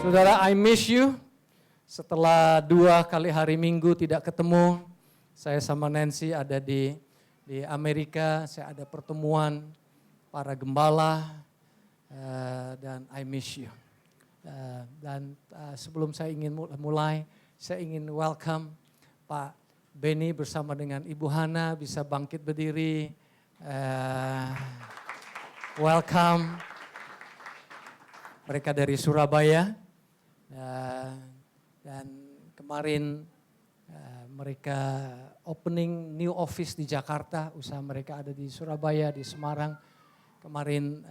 Saudara, I miss you. Setelah 2 kali hari Minggu tidak ketemu, saya sama Nancy ada di Amerika, saya ada pertemuan para gembala, dan I miss you. Sebelum saya ingin mulai, saya ingin welcome Pak Benny bersama dengan Ibu Hana bisa bangkit berdiri. Welcome. Mereka dari Surabaya. Dan kemarin mereka opening new office di Jakarta, usaha mereka ada di Surabaya, di Semarang. Kemarin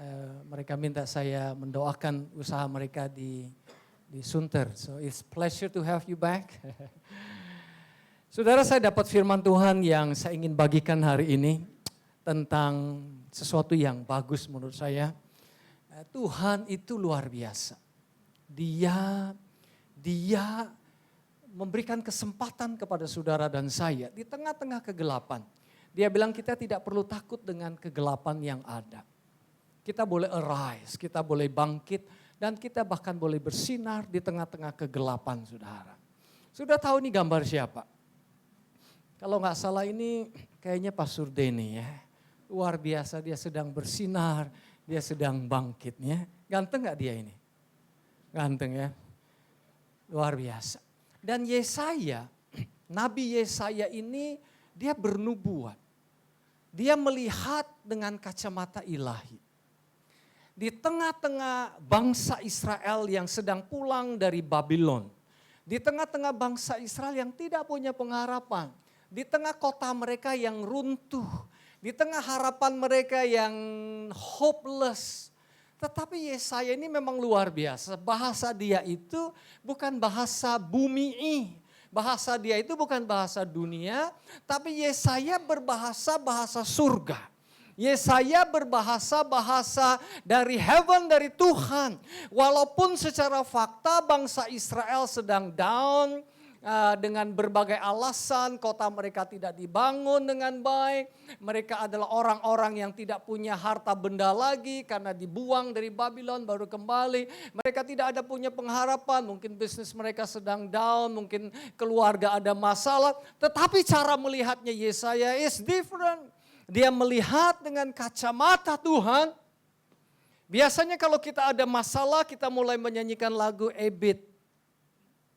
mereka minta saya mendoakan usaha mereka di Sunter. So it's pleasure to have you back. Saudara, saya dapat firman Tuhan yang saya ingin bagikan hari ini tentang sesuatu yang bagus menurut saya. Tuhan itu luar biasa. Dia memberikan kesempatan kepada saudara dan saya di tengah-tengah kegelapan. Dia bilang kita tidak perlu takut dengan kegelapan yang ada. Kita boleh arise, kita boleh bangkit, dan kita bahkan boleh bersinar di tengah-tengah kegelapan, saudara. Sudah tahu ini gambar siapa? Kalau nggak salah ini kayaknya Pastor Denny ya. Luar biasa, dia sedang bersinar, dia sedang bangkitnya. Ganteng nggak dia ini? Ganteng ya. Luar biasa. Dan Yesaya, Nabi Yesaya ini dia bernubuat. Dia melihat dengan kacamata ilahi. Di tengah-tengah bangsa Israel yang sedang pulang dari Babylon. Di tengah-tengah bangsa Israel yang tidak punya pengharapan. Di tengah kota mereka yang runtuh. Di tengah harapan mereka yang hopeless. Tetapi Yesaya ini memang luar biasa. Bahasa dia itu bukan bahasa bumi. Bahasa dia itu bukan bahasa dunia. Tapi Yesaya berbahasa bahasa surga. Yesaya berbahasa dari heaven, dari Tuhan. Walaupun secara fakta bangsa Israel sedang down. Dengan berbagai alasan, kota mereka tidak dibangun dengan baik. Mereka adalah orang-orang yang tidak punya harta benda lagi karena dibuang dari Babylon baru kembali. Mereka tidak ada punya pengharapan, mungkin bisnis mereka sedang down, mungkin keluarga ada masalah. Tetapi cara melihatnya Yesaya is different. Dia melihat dengan kacamata Tuhan. Biasanya kalau kita ada masalah, kita mulai menyanyikan lagu Ebit.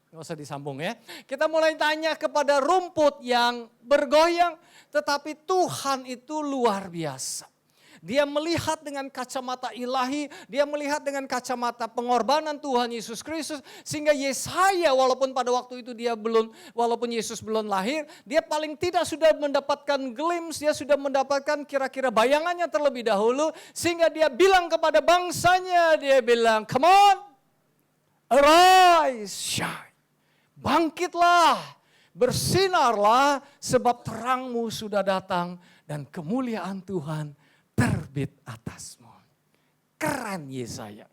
Nggak usah disambung ya. Kita mulai tanya kepada rumput yang bergoyang. Tetapi Tuhan itu luar biasa. Dia melihat dengan kacamata ilahi. Dia melihat dengan kacamata pengorbanan Tuhan Yesus Kristus. Sehingga Yesaya walaupun pada waktu itu walaupun Yesus belum lahir. Dia paling tidak sudah mendapatkan glimpse. Dia sudah mendapatkan kira-kira bayangannya terlebih dahulu. Sehingga dia bilang kepada bangsanya. Dia bilang, come on, arise, shine. Bangkitlah, bersinarlah sebab terangmu sudah datang dan kemuliaan Tuhan terbit atasmu. Keren Yesaya.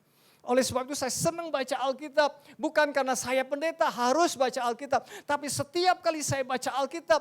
Oleh sebab itu saya senang baca Alkitab. Bukan karena saya pendeta harus baca Alkitab. Tapi setiap kali saya baca Alkitab,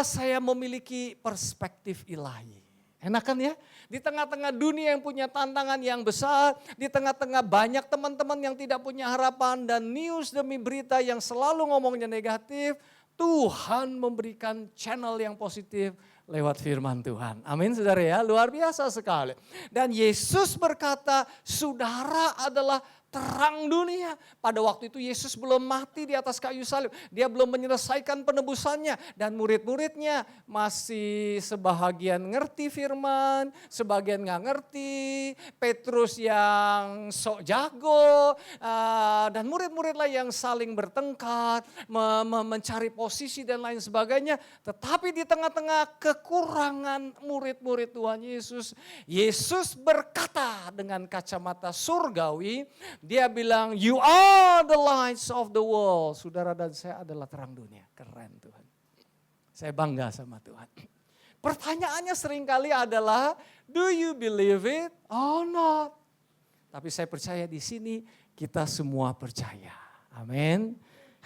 saya memiliki perspektif ilahi. Enak kan ya? Di tengah-tengah dunia yang punya tantangan yang besar, di tengah-tengah banyak teman-teman yang tidak punya harapan dan news demi berita yang selalu ngomongnya negatif, Tuhan memberikan channel yang positif lewat firman Tuhan. Amin saudara ya, luar biasa sekali. Dan Yesus berkata, saudara adalah terang dunia. Pada waktu itu Yesus belum mati di atas kayu salib. Dia belum menyelesaikan penebusannya. Dan murid-muridnya masih sebahagian ngerti firman, sebagian gak ngerti. Petrus yang sok jago. Dan murid-muridlah yang saling bertengkar, mencari posisi dan lain sebagainya. Tetapi di tengah-tengah kekurangan murid-murid Tuhan Yesus, Yesus berkata dengan kacamata surgawi, dia bilang, you are the lights of the world. Saudara dan saya adalah terang dunia. Keren Tuhan. Saya bangga sama Tuhan. Pertanyaannya seringkali adalah, do you believe it or not? Tapi saya percaya di sini kita semua percaya. Amin.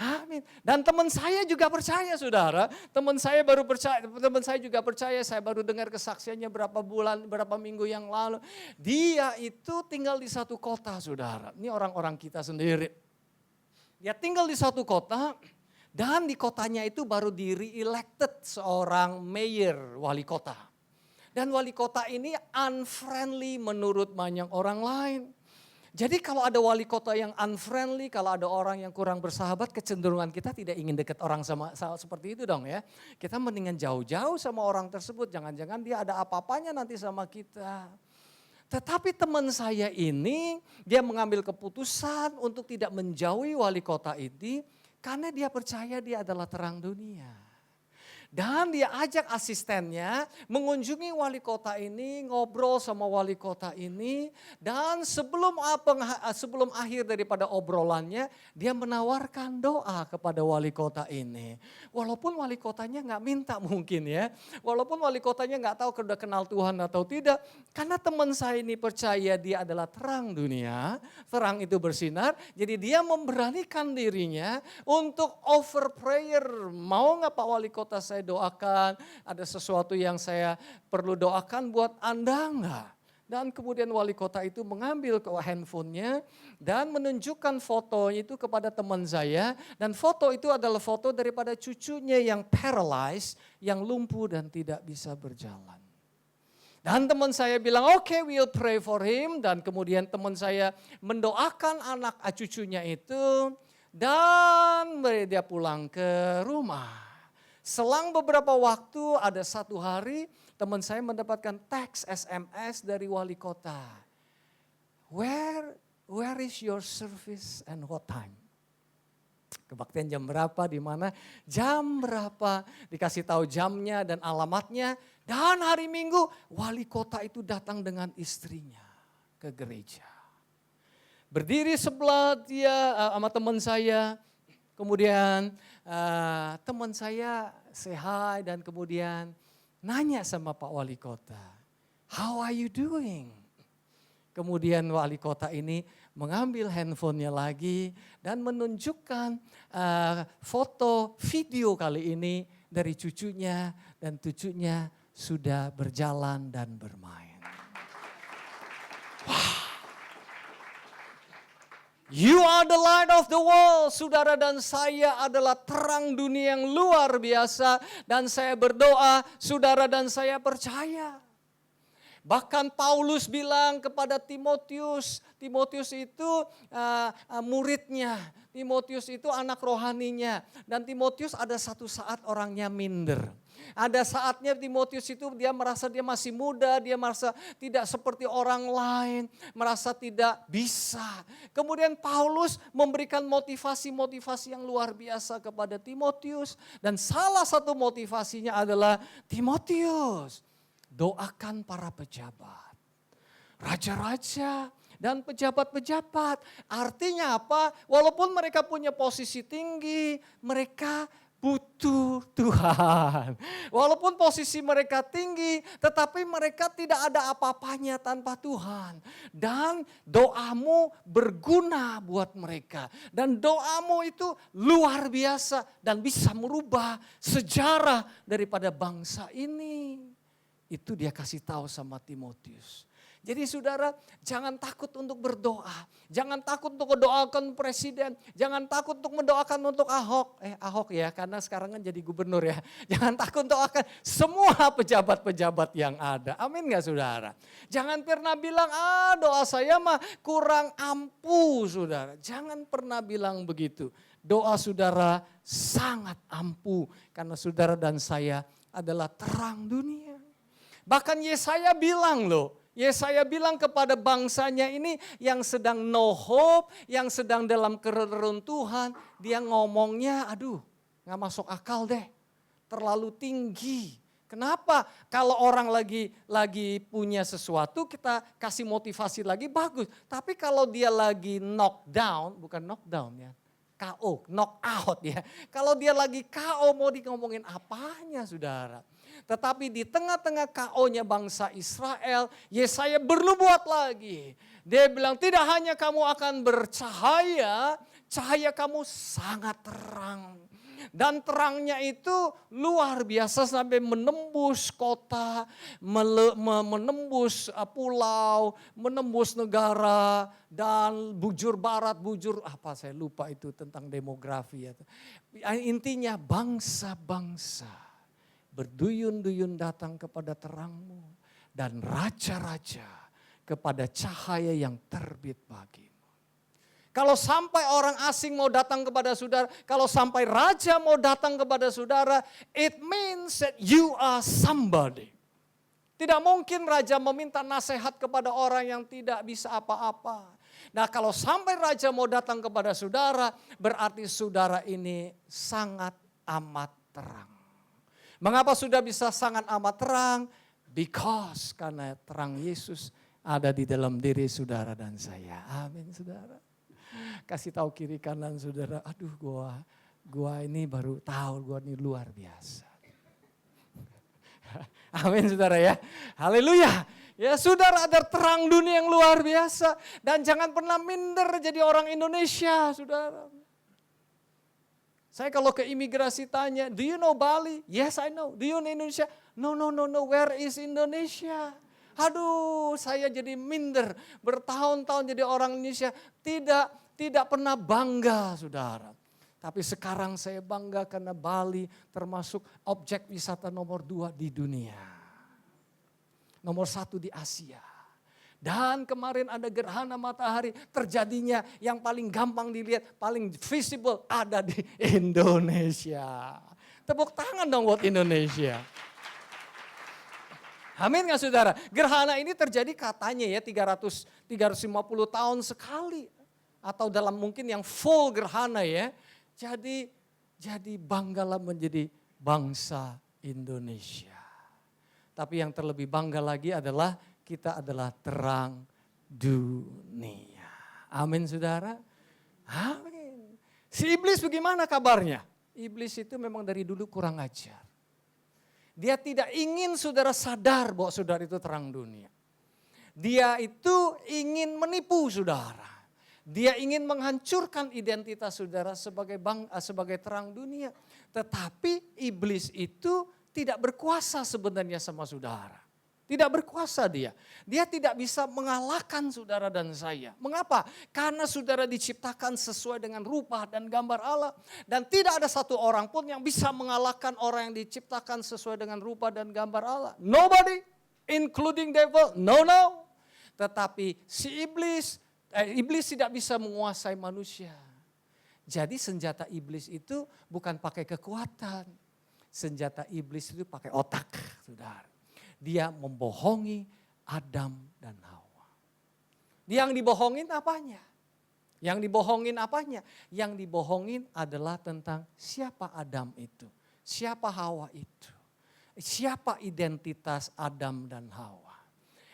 Amin. Dan teman saya juga percaya, saudara. Teman saya juga percaya. Saya baru dengar kesaksiannya berapa minggu yang lalu. Dia itu tinggal di satu kota, saudara. Ini orang-orang kita sendiri. Dia tinggal di satu kota. Dan di kotanya itu baru di-re-elected seorang mayor, wali kota. Dan wali kota ini unfriendly menurut banyak orang lain. Jadi kalau ada wali kota yang unfriendly, kalau ada orang yang kurang bersahabat, kecenderungan kita tidak ingin dekat orang sama seperti itu dong ya. Kita mendingan jauh-jauh sama orang tersebut, jangan-jangan dia ada apa-apanya nanti sama kita. Tetapi teman saya ini, dia mengambil keputusan untuk tidak menjauhi wali kota ini, karena dia percaya dia adalah terang dunia. Dan dia ajak asistennya mengunjungi wali kota ini, ngobrol sama wali kota ini. Dan sebelum akhir daripada obrolannya, dia menawarkan doa kepada wali kota ini. Walaupun wali kotanya gak minta mungkin ya. Walaupun wali kotanya gak tahu sudah kenal Tuhan atau tidak. Karena teman saya ini percaya dia adalah terang dunia, terang itu bersinar. Jadi dia memberanikan dirinya untuk offer prayer. Mau gak Pak Wali Kota saya doakan, ada sesuatu yang saya perlu doakan buat Anda enggak? Dan kemudian wali kota itu mengambil handphonenya dan menunjukkan foto itu kepada teman saya. Dan foto itu adalah foto daripada cucunya yang paralyzed, yang lumpuh dan tidak bisa berjalan. Dan teman saya bilang, oke, we'll pray for him. Dan kemudian teman saya mendoakan anak cucunya itu dan dia pulang ke rumah. Selang beberapa waktu, ada satu hari teman saya mendapatkan teks SMS dari wali kota. Where is your service and what time? Kebaktian jam berapa, di mana, jam berapa, dikasih tahu jamnya dan alamatnya. Dan hari Minggu wali kota itu datang dengan istrinya ke gereja. Berdiri sebelah dia sama teman saya. Kemudian teman saya say hi dan kemudian nanya sama Pak Wali Kota, how are you doing? Kemudian Wali Kota ini mengambil handphonenya lagi dan menunjukkan foto video kali ini dari cucunya dan cucunya sudah berjalan dan bermain. Wow. You are the light of the world, saudara dan saya adalah terang dunia yang luar biasa. Dan saya berdoa, saudara dan saya percaya. Bahkan Paulus bilang kepada Timotius, Timotius itu muridnya, Timotius itu anak rohaninya. Dan Timotius ada satu saat orangnya minder. Ada saatnya Timotius itu dia merasa dia masih muda, dia merasa tidak seperti orang lain, merasa tidak bisa. Kemudian Paulus memberikan motivasi-motivasi yang luar biasa kepada Timotius. Dan salah satu motivasinya adalah Timotius, doakan para pejabat, raja-raja dan pejabat-pejabat. Artinya apa? Walaupun mereka punya posisi tinggi, mereka butuh Tuhan. Walaupun posisi mereka tinggi, tetapi mereka tidak ada apa-apanya tanpa Tuhan. Dan doamu berguna buat mereka. Dan doamu itu luar biasa dan bisa merubah sejarah daripada bangsa ini. Itu dia kasih tahu sama Timotius. Jadi saudara, jangan takut untuk berdoa. Jangan takut untuk mendoakan presiden. Jangan takut untuk mendoakan untuk Ahok. Ahok ya, karena sekarang kan jadi gubernur ya. Jangan takut doakan semua pejabat-pejabat yang ada. Amin gak saudara? Jangan pernah bilang, doa saya mah kurang ampuh saudara. Jangan pernah bilang begitu. Doa saudara sangat ampuh. Karena saudara dan saya adalah terang dunia. Bahkan Yesaya bilang loh. Yesaya bilang kepada bangsanya ini yang sedang no hope, yang sedang dalam keruntuhan, dia ngomongnya gak masuk akal deh, terlalu tinggi. Kenapa? Kalau orang lagi punya sesuatu kita kasih motivasi lagi bagus. Tapi kalau dia lagi knockdown, bukan knockdown ya, KO, knock out ya. Kalau dia lagi KO mau ngomongin apanya saudara. Tetapi di tengah-tengah KO-nya bangsa Israel, Yesaya bernubuat lagi. Dia bilang tidak hanya kamu akan bercahaya, cahaya kamu sangat terang. Dan terangnya itu luar biasa sampai menembus kota, menembus pulau, menembus negara, dan bujur barat, bujur apa saya lupa itu tentang demografi. Intinya bangsa-bangsa berduyun-duyun datang kepada terangmu dan raja-raja kepada cahaya yang terbit bagimu. Kalau sampai orang asing mau datang kepada saudara, kalau sampai raja mau datang kepada saudara, it means that you are somebody. Tidak mungkin raja meminta nasihat kepada orang yang tidak bisa apa-apa. Nah, kalau sampai raja mau datang kepada saudara, berarti saudara ini sangat amat terang. Mengapa sudah bisa sangat amat terang? Because karena terang Yesus ada di dalam diri saudara dan saya. Amin, saudara. Kasih tahu kiri kanan saudara, aduh gua ini baru tahu gua ini luar biasa. Amin saudara ya, haleluya. Ya saudara ada terang dunia yang luar biasa. Dan jangan pernah minder jadi orang Indonesia saudara. Saya kalau ke imigrasi tanya, do you know Bali? Yes I know. Do you know Indonesia? No, where is Indonesia? Aduh saya jadi minder, bertahun-tahun jadi orang Indonesia tidak pernah bangga saudara. Tapi sekarang saya bangga karena Bali termasuk objek wisata nomor 2 di dunia. Nomor 1 di Asia. Dan kemarin ada gerhana matahari terjadinya yang paling gampang dilihat, paling visible ada di Indonesia. Tepuk tangan dong buat Indonesia. Amin gak saudara? Gerhana ini terjadi katanya ya 350 tahun sekali. Atau dalam mungkin yang full gerhana ya. Jadi banggalah menjadi bangsa Indonesia. Tapi yang terlebih bangga lagi adalah kita adalah terang dunia. Amin saudara? Amin. Si iblis bagaimana kabarnya? Iblis itu memang dari dulu kurang ajar. Dia tidak ingin saudara sadar bahwa saudara itu terang dunia. Dia itu ingin menipu saudara. Dia ingin menghancurkan identitas saudara sebagai terang dunia. Tetapi iblis itu tidak berkuasa sebenarnya sama saudara. Tidak berkuasa dia. Dia tidak bisa mengalahkan saudara dan saya. Mengapa? Karena saudara diciptakan sesuai dengan rupa dan gambar Allah. Dan tidak ada satu orang pun yang bisa mengalahkan orang yang diciptakan sesuai dengan rupa dan gambar Allah. Nobody, including devil, no. Tetapi si iblis tidak bisa menguasai manusia. Jadi senjata iblis itu bukan pakai kekuatan. Senjata iblis itu pakai otak, saudara. Dia membohongi Adam dan Hawa. Yang dibohongin apanya? Yang dibohongin adalah tentang siapa Adam itu, siapa Hawa itu, siapa identitas Adam dan Hawa.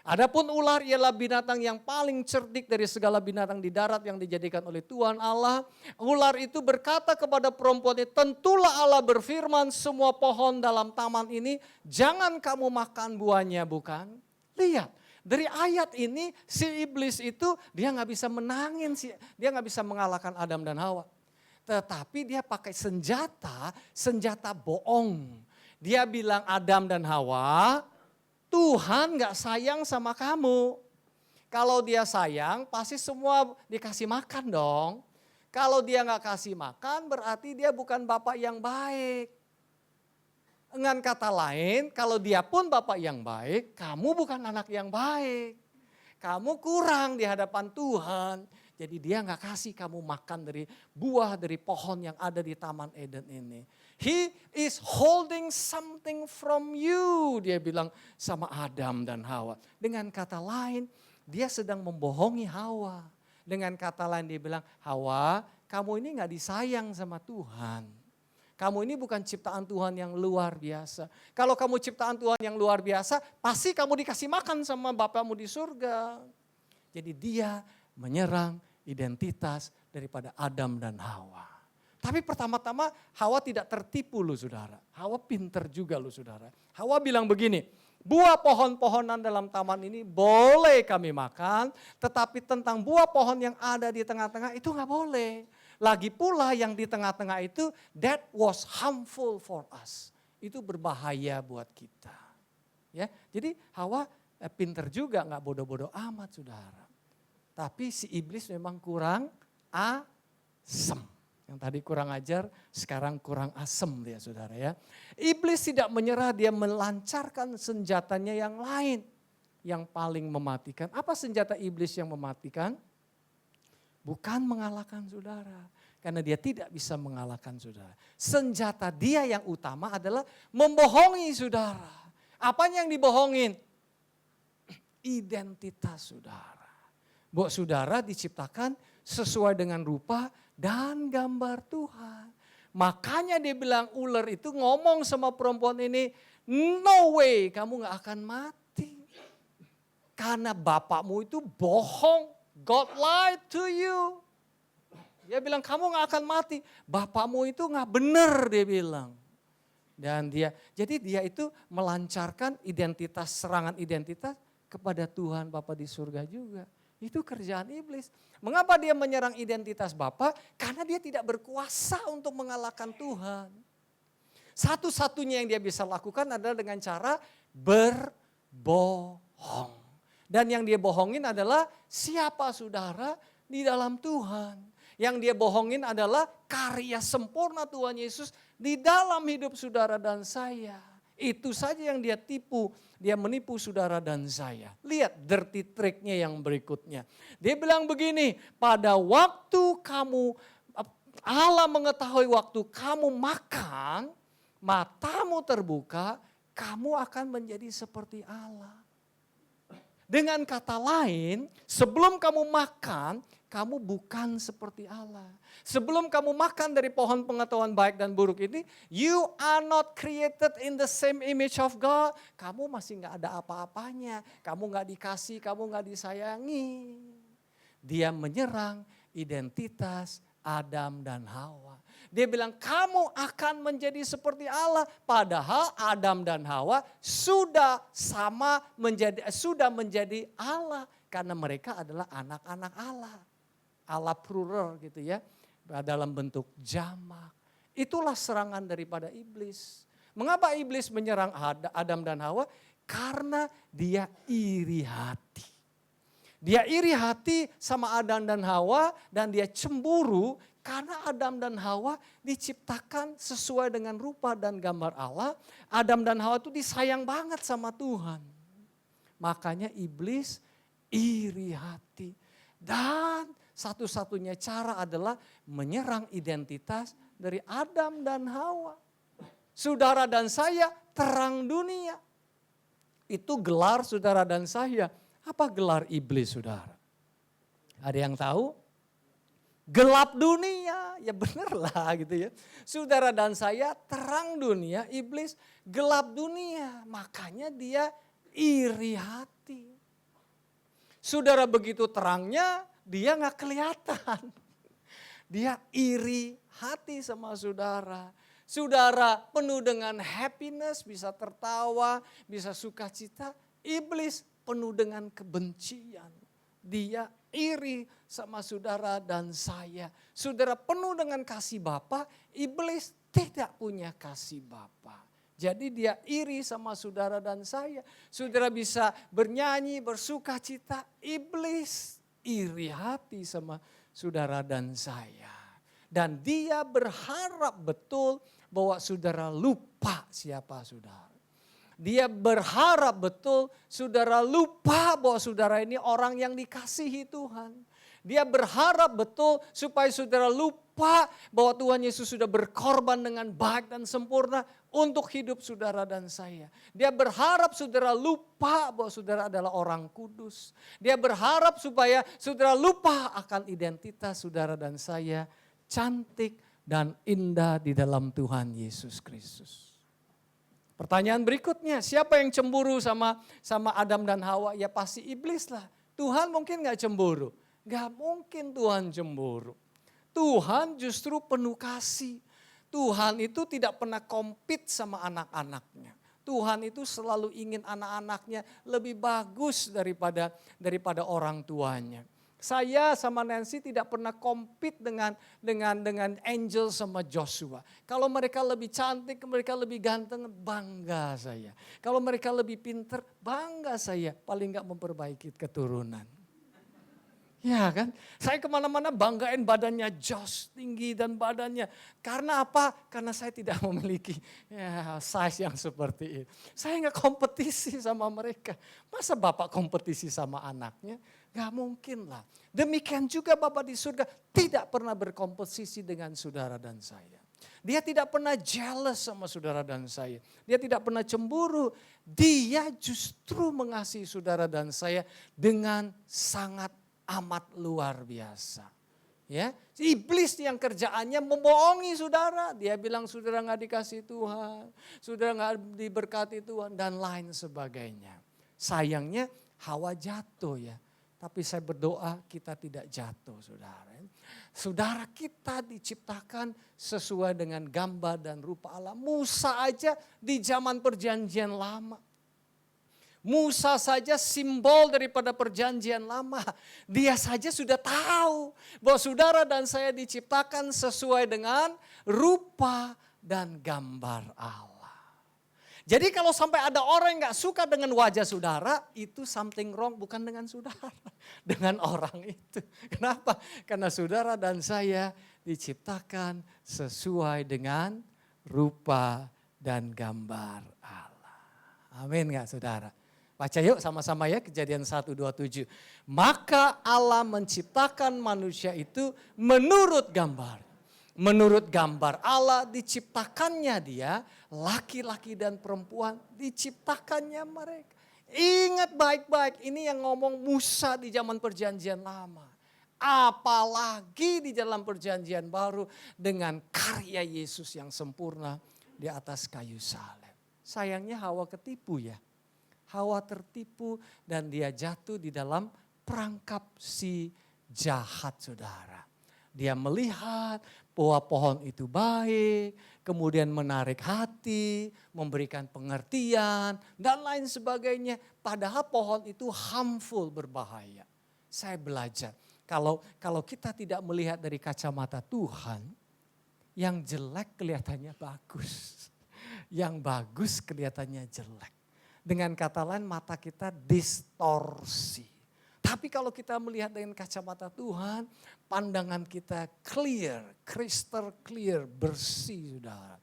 Adapun ular ialah binatang yang paling cerdik dari segala binatang di darat yang dijadikan oleh Tuhan Allah. Ular itu berkata kepada perempuan itu, tentulah Allah berfirman semua pohon dalam taman ini jangan kamu makan buahnya bukan? Lihat dari ayat ini si iblis itu dia gak bisa menangin, dia gak bisa mengalahkan Adam dan Hawa. Tetapi dia pakai senjata bohong. Dia bilang Adam dan Hawa, Tuhan gak sayang sama kamu. Kalau dia sayang pasti semua dikasih makan dong. Kalau dia gak kasih makan berarti dia bukan bapak yang baik. Dengan kata lain kalau dia pun bapak yang baik, kamu bukan anak yang baik. Kamu kurang di hadapan Tuhan. Jadi dia gak kasih kamu makan dari buah dari pohon yang ada di Taman Eden ini. He is holding something from you. Dia bilang sama Adam dan Hawa. Dengan kata lain dia sedang membohongi Hawa. Dengan kata lain dia bilang, Hawa kamu ini gak disayang sama Tuhan. Kamu ini bukan ciptaan Tuhan yang luar biasa. Kalau kamu ciptaan Tuhan yang luar biasa, pasti kamu dikasih makan sama Bapakmu di surga. Jadi dia menyerang identitas daripada Adam dan Hawa. Tapi pertama-tama Hawa tidak tertipu loh saudara. Hawa pinter juga loh saudara. Hawa bilang begini, buah pohon-pohonan dalam taman ini boleh kami makan. Tetapi tentang buah pohon yang ada di tengah-tengah itu gak boleh. Lagi pula yang di tengah-tengah itu, that was harmful for us. Itu berbahaya buat kita. Ya, jadi Hawa pinter juga, nggak bodoh-bodoh amat saudara. Tapi si iblis memang kurang asem. Yang tadi kurang ajar, sekarang kurang asem dia saudara ya. Iblis tidak menyerah, dia melancarkan senjatanya yang lain. Yang paling mematikan. Apa senjata iblis yang mematikan? Bukan mengalahkan saudara. Karena dia tidak bisa mengalahkan saudara. Senjata dia yang utama adalah membohongi saudara. Apanya yang dibohongin? Identitas saudara. Bahwa saudara diciptakan sesuai dengan rupa dan gambar Tuhan. Makanya dia bilang ular itu ngomong sama perempuan ini, no way kamu gak akan mati. Karena bapakmu itu bohong, God lied to you. Dia bilang kamu gak akan mati, bapakmu itu gak benar dia bilang. Dan jadi dia itu melancarkan identitas, serangan identitas kepada Tuhan Bapa di surga juga. Itu kerjaan iblis. Mengapa dia menyerang identitas Bapa? Karena dia tidak berkuasa untuk mengalahkan Tuhan. Satu-satunya yang dia bisa lakukan adalah dengan cara berbohong. Dan yang dia bohongin adalah siapa saudara di dalam Tuhan. Yang dia bohongin adalah karya sempurna Tuhan Yesus di dalam hidup saudara dan saya. Itu saja yang dia tipu. Dia menipu saudara dan saya. Lihat dirty trick-nya yang berikutnya. Dia bilang begini, pada waktu kamu, Allah mengetahui waktu kamu makan, matamu terbuka, kamu akan menjadi seperti Allah. Dengan kata lain, sebelum kamu makan, kamu bukan seperti Allah. Sebelum kamu makan dari pohon pengetahuan baik dan buruk ini, you are not created in the same image of God. Kamu masih gak ada apa-apanya, kamu gak dikasih, kamu gak disayangi. Dia menyerang identitas Adam dan Hawa. Dia bilang kamu akan menjadi seperti Allah. Padahal Adam dan Hawa sudah menjadi Allah. Karena mereka adalah anak-anak Allah. Allah plural gitu ya. Dalam bentuk jamak. Itulah serangan daripada iblis. Mengapa iblis menyerang Adam dan Hawa? Karena dia iri hati. Dia iri hati sama Adam dan Hawa dan dia cemburu karena Adam dan Hawa diciptakan sesuai dengan rupa dan gambar Allah. Adam dan Hawa itu disayang banget sama Tuhan. Makanya iblis iri hati. Dan satu-satunya cara adalah menyerang identitas dari Adam dan Hawa. Saudara dan saya terang dunia. Itu gelar saudara dan saya. Apa gelar iblis saudara? Ada yang tahu? Gelap dunia, ya bener lah gitu ya. Saudara dan saya terang dunia, iblis gelap dunia. Makanya dia iri hati. Saudara begitu terangnya, dia gak kelihatan. Dia iri hati sama saudara. Saudara penuh dengan happiness, bisa tertawa, bisa sukacita. Iblis penuh dengan kebencian. Dia iri sama saudara dan saya. Saudara penuh dengan kasih Bapa, iblis tidak punya kasih Bapa. Jadi dia iri sama saudara dan saya. Saudara bisa bernyanyi, bersukacita, iblis iri hati sama saudara dan saya. Dan dia berharap betul bahwa saudara lupa siapa saudara. Dia berharap betul saudara lupa bahwa saudara ini orang yang dikasihi Tuhan. Dia berharap betul supaya saudara lupa bahwa Tuhan Yesus sudah berkorban dengan baik dan sempurna untuk hidup saudara dan saya. Dia berharap saudara lupa bahwa saudara adalah orang kudus. Dia berharap supaya saudara lupa akan identitas saudara dan saya cantik dan indah di dalam Tuhan Yesus Kristus. Pertanyaan berikutnya, siapa yang cemburu sama Adam dan Hawa? Ya pasti iblis lah. Tuhan mungkin gak cemburu. Gak mungkin Tuhan cemburu. Tuhan justru penuh kasih. Tuhan itu tidak pernah compete sama anak-anaknya. Tuhan itu selalu ingin anak-anaknya lebih bagus daripada orang tuanya. Saya sama Nancy tidak pernah compete dengan Angel sama Joshua. Kalau mereka lebih cantik, mereka lebih ganteng, bangga saya. Kalau mereka lebih pinter, bangga saya. Paling gak memperbaiki keturunan. Ya kan, saya kemana-mana banggain badannya Josh, tinggi dan badannya. Karena apa? Karena saya tidak memiliki size yang seperti itu. Saya gak kompetisi sama mereka. Masa Bapak kompetisi sama anaknya? Gak mungkin lah. Demikian juga Bapak di surga tidak pernah berkompetisi dengan saudara dan saya. Dia tidak pernah jealous sama saudara dan saya. Dia tidak pernah cemburu. Dia justru mengasihi saudara dan saya dengan sangat amat luar biasa. Ya, iblis yang kerjaannya membohongi saudara. Dia bilang saudara gak dikasih Tuhan, saudara gak diberkati Tuhan dan lain sebagainya. Sayangnya Hawa jatuh ya. Tapi saya berdoa kita tidak jatuh saudara. Saudara kita diciptakan sesuai dengan gambar dan rupa Allah. Musa aja di zaman perjanjian lama. Musa saja simbol daripada perjanjian lama. Dia saja sudah tahu bahwa saudara dan saya diciptakan sesuai dengan rupa dan gambar Allah. Jadi kalau sampai ada orang yang gak suka dengan wajah saudara, itu something wrong bukan dengan saudara. Dengan orang itu. Kenapa? Karena saudara dan saya diciptakan sesuai dengan rupa dan gambar Allah. Amin gak saudara? Baca yuk sama-sama ya Kejadian 1:27. Maka Allah menciptakan manusia itu menurut gambar. Menurut gambar Allah diciptakannya dia, laki-laki dan perempuan diciptakannya mereka. Ingat baik-baik, ini yang ngomong Musa di zaman perjanjian lama. Apalagi di dalam perjanjian baru dengan karya Yesus yang sempurna di atas kayu salib. Sayangnya Hawa ketipu ya. Hawa tertipu dan dia jatuh di dalam perangkap si jahat saudara. Dia melihat bahwa pohon itu baik, kemudian menarik hati, memberikan pengertian dan lain sebagainya. Padahal pohon itu harmful, berbahaya. Saya belajar kalau kita tidak melihat dari kacamata Tuhan, yang jelek kelihatannya bagus. Yang bagus kelihatannya jelek. Dengan kata lain mata kita distorsi. Tapi kalau kita melihat dengan kacamata Tuhan, pandangan kita clear, crystal clear, bersih saudara.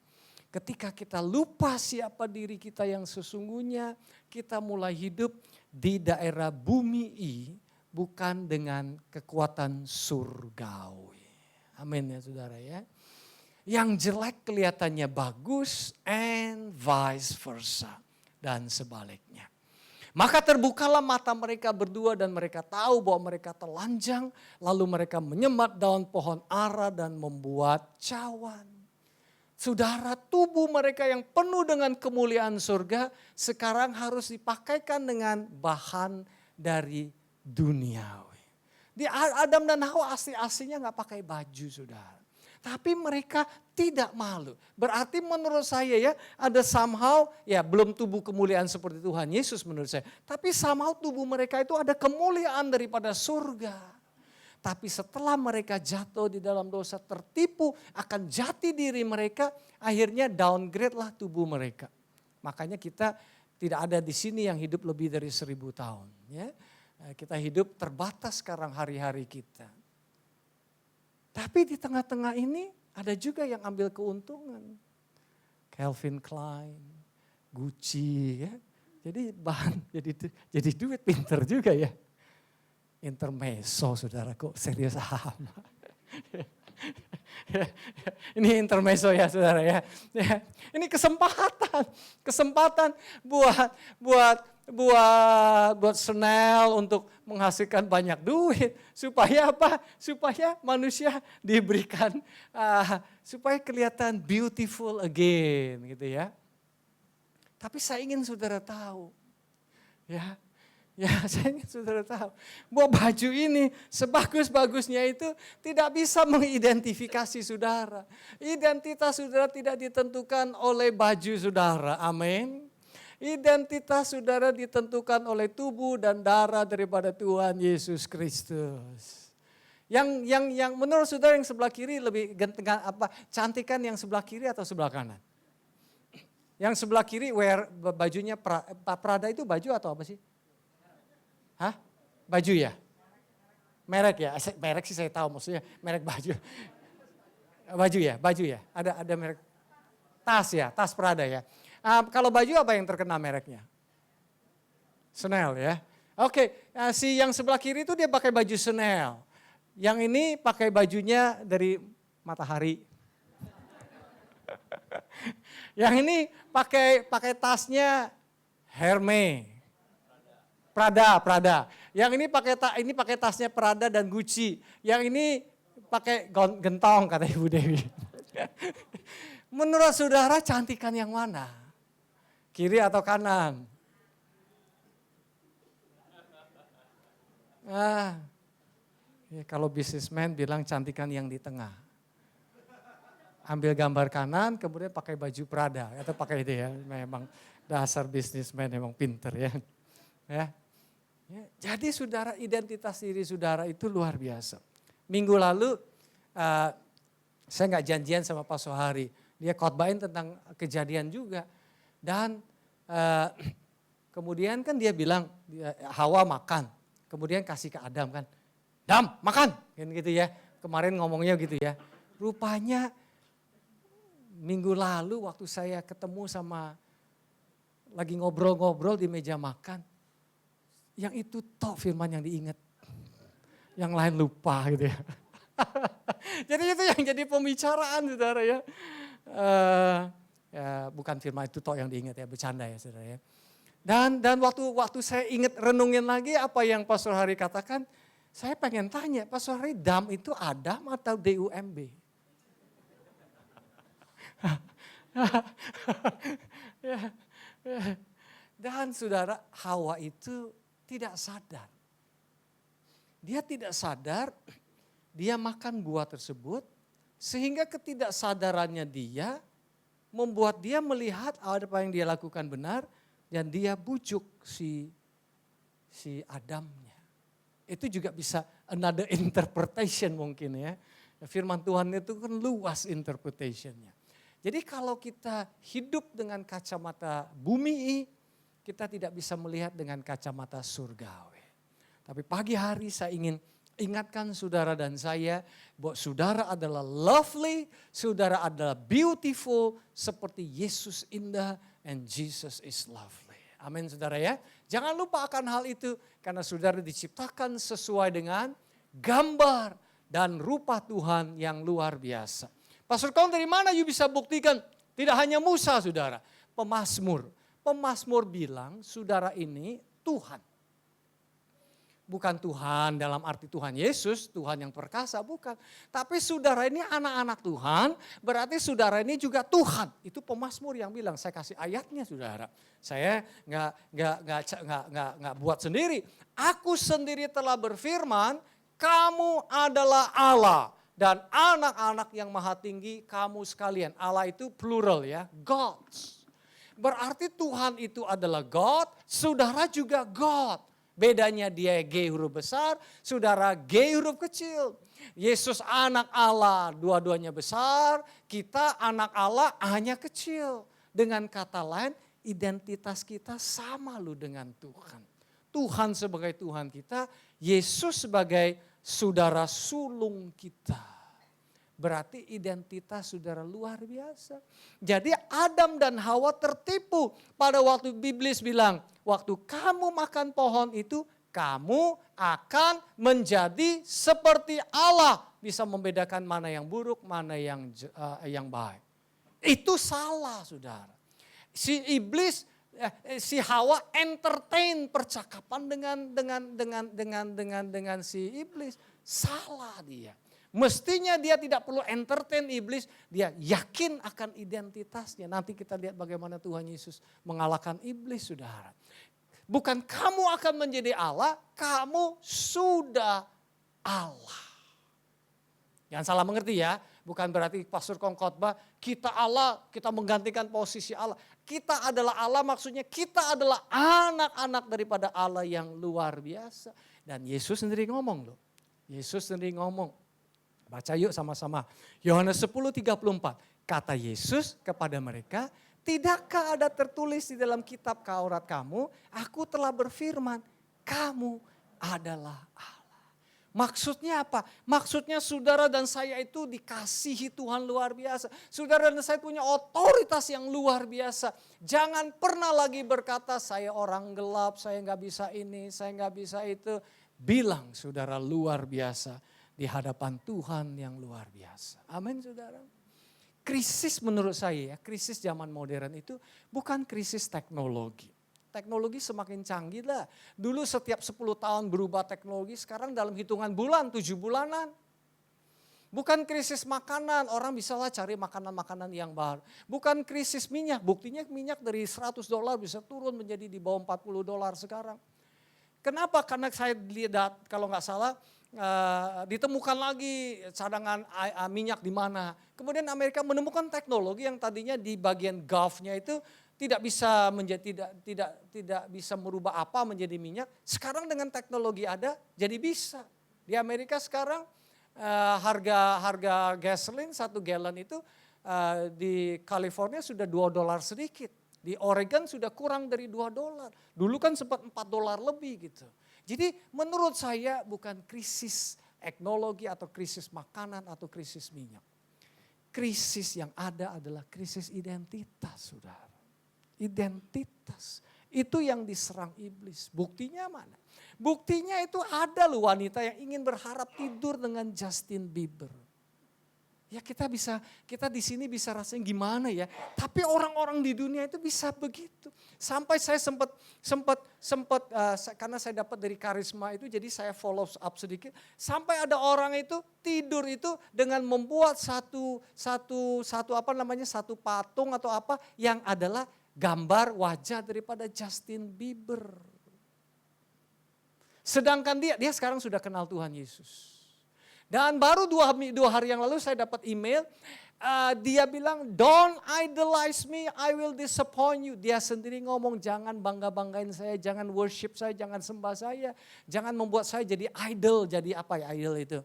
Ketika kita lupa siapa diri kita yang sesungguhnya, kita mulai hidup di daerah bumi bukan dengan kekuatan surgawi. Amin ya saudara ya. Yang jelek kelihatannya bagus and vice versa. Dan sebaliknya. Maka terbukalah mata mereka berdua dan mereka tahu bahwa mereka telanjang. Lalu mereka menyemat daun pohon ara dan membuat cawan. Saudara, tubuh mereka yang penuh dengan kemuliaan surga sekarang harus dipakaikan dengan bahan dari duniawi. Di Adam dan Hawa asli-aslinya gak pakai baju saudara. Tapi mereka tidak malu. Berarti menurut saya ya ada somehow ya belum tubuh kemuliaan seperti Tuhan Yesus menurut saya. Tapi somehow tubuh mereka itu ada kemuliaan daripada surga. Tapi setelah mereka jatuh di dalam dosa tertipu akan jati diri mereka. Akhirnya downgrade lah tubuh mereka. Makanya kita tidak ada di sini yang hidup lebih dari 1000 tahun. Ya. Kita hidup terbatas sekarang hari-hari kita. Tapi di tengah-tengah ini ada juga yang ambil keuntungan. Calvin Klein, Gucci ya. Jadi bahan, jadi duit pinter juga ya. Intermezzo saudara kok serius amat. Ini intermezzo ya saudara ya. Ini kesempatan buat Chanel untuk menghasilkan banyak duit. Supaya apa? Supaya manusia diberikan, supaya kelihatan beautiful again gitu ya. Tapi saya ingin saudara tahu, ya saya ingin saudara tahu bahwa baju ini sebagus-bagusnya itu tidak bisa mengidentifikasi saudara. Identitas saudara tidak ditentukan oleh baju saudara, amin. Identitas saudara ditentukan oleh tubuh dan darah daripada Tuhan Yesus Kristus. Yang menurut saudara yang sebelah kiri lebih cantikan yang sebelah kiri atau sebelah kanan? Yang sebelah kiri bajunya Prada itu baju atau apa sih? Hah? Baju ya? Merek ya? Merek sih saya tahu maksudnya merek baju. Baju ya? Ada merek tas ya, tas Prada ya. Kalau baju apa yang terkenal mereknya? Chanel ya. Oke, si yang sebelah kiri itu dia pakai baju Chanel. Yang ini pakai bajunya dari Matahari. Yang ini pakai tasnya Hermes. Prada. Yang ini pakai tasnya Prada dan Gucci. Yang ini pakai gentong kata Ibu Dewi. Menurut saudara cantikan yang mana? Kiri atau kanan? Kalau bisnismen bilang cantikan yang di tengah. Ambil gambar kanan, kemudian pakai baju Prada atau pakai itu ya. Memang dasar bisnismen memang pinter ya. Jadi saudara, identitas diri saudara itu luar biasa. Minggu lalu saya nggak janjian sama Pak Sohari. Dia khotbahin tentang kejadian juga. Dan kemudian kan dia bilang Hawa makan. Kemudian kasih ke Adam kan. Adam makan. Kan gitu ya. Kemarin ngomongnya gitu ya. Rupanya minggu lalu waktu saya ketemu sama lagi ngobrol-ngobrol di meja makan. Yang itu toh firman yang diingat. Yang lain lupa gitu ya. Jadi itu yang jadi pembicaraan saudara ya. Bukan firman itu toh yang diingat ya, bercanda ya saudara ya. Dan waktu saya ingat renungin lagi apa yang Pastor Hari katakan, saya pengen tanya, Pastor Hari, dam itu Adam atau DUMB? Dan saudara, Hawa itu tidak sadar. Dia tidak sadar, dia makan buah tersebut, sehingga ketidaksadarannya dia membuat dia melihat apa yang dia lakukan benar, dan dia bujuk si Adamnya. Itu juga bisa another interpretation mungkin ya. Firman Tuhan itu kan luas interpretationnya. Jadi kalau kita hidup dengan kacamata bumi, kita tidak bisa melihat dengan kacamata surgawi. Tapi pagi hari saya ingin ingatkan saudara dan saya bahwa saudara adalah lovely, saudara adalah beautiful, seperti Yesus indah and Jesus is lovely. Amin saudara ya. Jangan lupa akan hal itu karena saudara diciptakan sesuai dengan gambar dan rupa Tuhan yang luar biasa. Pastor Kong, dari mana you bisa buktikan? Tidak hanya Musa saudara, pemazmur. Pemazmur bilang saudara ini Tuhan. Bukan Tuhan dalam arti Tuhan Yesus, Tuhan yang perkasa, bukan. Tapi saudara ini anak-anak Tuhan, berarti saudara ini juga Tuhan. Itu pemazmur yang bilang, saya kasih ayatnya saudara. Saya nggak buat sendiri. Aku sendiri telah berfirman, kamu adalah Allah. Dan anak-anak yang maha tinggi kamu sekalian. Allah itu plural ya, gods. Berarti Tuhan itu adalah God, saudara juga God. Bedanya dia G huruf besar, saudara G huruf kecil. Yesus anak Allah, dua-duanya besar, kita anak Allah hanya kecil. Dengan kata lain, identitas kita sama loh dengan Tuhan. Tuhan sebagai Tuhan kita, Yesus sebagai saudara sulung kita. Berarti identitas saudara luar biasa. Jadi Adam dan Hawa tertipu pada waktu iblis bilang, waktu kamu makan pohon itu, kamu akan menjadi seperti Allah. Bisa membedakan mana yang buruk, mana yang baik. Itu salah saudara. Si iblis, si Hawa entertain percakapan dengan si iblis. Salah dia. Mestinya dia tidak perlu entertain iblis, dia yakin akan identitasnya. Nanti kita lihat bagaimana Tuhan Yesus mengalahkan iblis saudara. Bukan kamu akan menjadi Allah, kamu sudah Allah. Jangan salah mengerti ya, bukan berarti Pastor Kong khotbah, kita Allah, kita menggantikan posisi Allah. Kita adalah Allah, maksudnya kita adalah anak-anak daripada Allah yang luar biasa. Dan Yesus sendiri ngomong loh. Yesus sendiri ngomong. Baca yuk sama-sama. Yohanes 10:34. Kata Yesus kepada mereka, tidakkah ada tertulis di dalam kitab Taurat kamu, aku telah berfirman, kamu adalah Allah. Maksudnya apa? Maksudnya saudara dan saya itu dikasihi Tuhan luar biasa. Saudara dan saya punya otoritas yang luar biasa. Jangan pernah lagi berkata saya orang gelap, saya nggak bisa ini, saya nggak bisa itu. Bilang saudara luar biasa di hadapan Tuhan yang luar biasa. Amin saudara. Krisis menurut saya ya, krisis zaman modern itu bukan krisis teknologi. Teknologi semakin canggih lah. Dulu setiap 10 tahun berubah teknologi, sekarang dalam hitungan bulan, 7 bulanan. Bukan krisis makanan, orang bisa lah cari makanan-makanan yang baru. Bukan krisis minyak, buktinya minyak dari $100 bisa turun menjadi di bawah $40 sekarang. Kenapa? Karena saya lihat kalau nggak salah ditemukan lagi cadangan minyak di mana. Kemudian Amerika menemukan teknologi yang tadinya di bagian Gulf-nya itu tidak bisa tidak bisa merubah apa menjadi minyak. Sekarang dengan teknologi ada jadi bisa. Di Amerika sekarang harga gasoline 1 galon itu di California sudah $2 sedikit. Di Oregon sudah kurang dari $2. Dulu kan sempat $4 lebih gitu. Jadi menurut saya bukan krisis teknologi atau krisis makanan atau krisis minyak. Krisis yang ada adalah krisis identitas, saudara. Identitas. Itu yang diserang iblis. Buktinya mana? Buktinya itu ada loh wanita yang ingin berharap tidur dengan Justin Bieber. Ya kita di sini bisa rasanya gimana ya. Tapi orang-orang di dunia itu bisa begitu. Sampai saya sempat karena saya dapat dari karisma itu jadi saya follow up sedikit. Sampai ada orang itu tidur itu dengan membuat satu patung atau apa yang adalah gambar wajah daripada Justin Bieber. Sedangkan dia sekarang sudah kenal Tuhan Yesus. Dan baru 2 hari yang lalu saya dapat email, dia bilang, don't idolize me, I will disappoint you. Dia sendiri ngomong, jangan bangga-banggain saya, jangan worship saya, jangan sembah saya. Jangan membuat saya jadi idol, jadi apa ya idol itu?